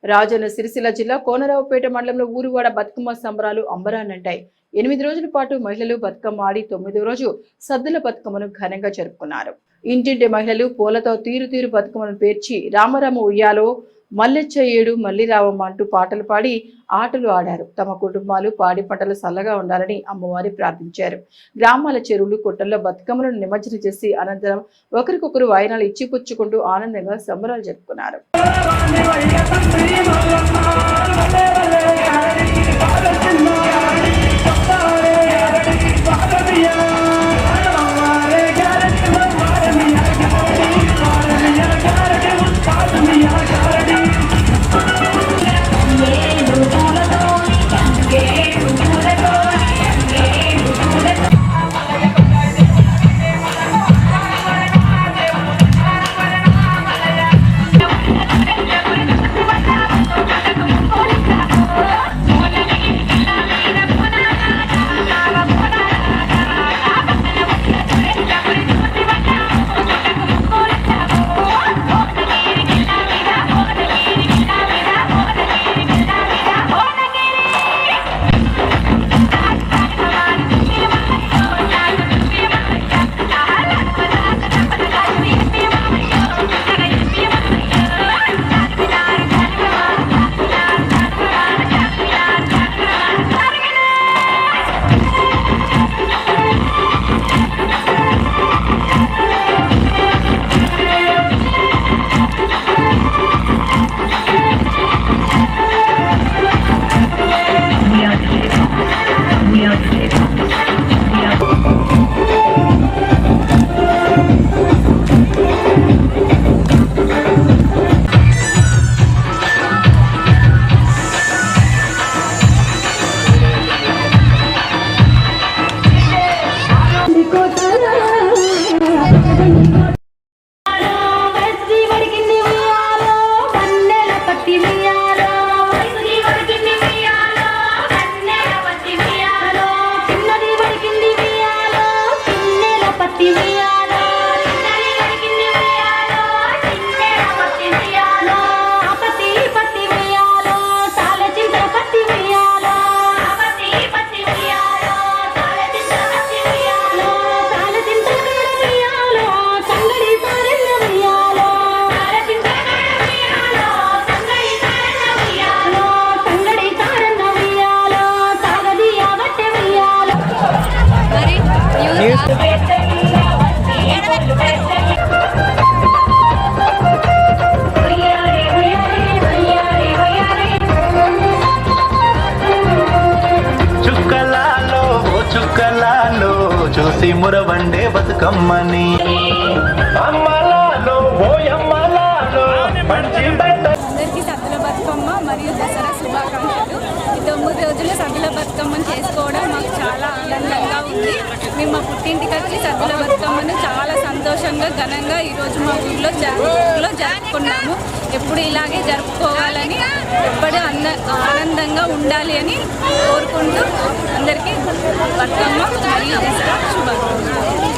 రాజన్న సిరిసిల్ల జిల్లా కోనరావుపేట మండలంలో ఊరువాడ బతుకమ్మ సంబరాలు అంబరాన్నంటాయి. 8 రోజుల పాటు మహిళలు బతుకమ్మ ఆడి 9వ రోజు సద్దుల బతుకమ్మను ఘనంగా జరుపుకున్నారు. ఇంటింటి మహిళలు పూలతో తీరు బతుకమ్మను పేర్చి రామరామ ఉయ్యాలో మల్లెచ్చ ఏడు మల్లి రావమ్మ అంటూ పాటలు పాడి ఆటలు ఆడారు. తమ కుటుంబాలు పాడి పంటలు చల్లగా ఉండాలని అమ్మవారి ప్రార్థించారు. గ్రామాల చెరువులు కొట్టల్లో బతుకమ్మలను నిమజ్జనం చేసి అనంతరం ఒకరికొకరు వాయినాలు ఇచ్చిపుచ్చుకుంటూ ఆనందంగా సంబరాలు జరుపుకున్నారు. చూసి మురవండే బతుకమ్మని అందరికీ సద్దుల బతుకమ్మ మరియు దసరా శుభాకాంక్షలు. ఈ 9 రోజులు సద్దుల బతుకమ్మను చేసుకోవడం మాకు చాలా ఆనందంగా ఉంది. మేము మా పుట్టింటికి వచ్చి సద్దుల బతుకమ్మను చాలా సంతోషంగా ఘనంగా ఈరోజు మా ఊళ్ళో జరుపుకున్నాము. ఎప్పుడు ఇలాగే జరుపుకోవాలని, ఎప్పుడు ఆనందంగా ఉండాలి అని కోరుకుంటూ అందరికీ బతుకమ్మ మరియు దసరా శుభాకాంక్షలు.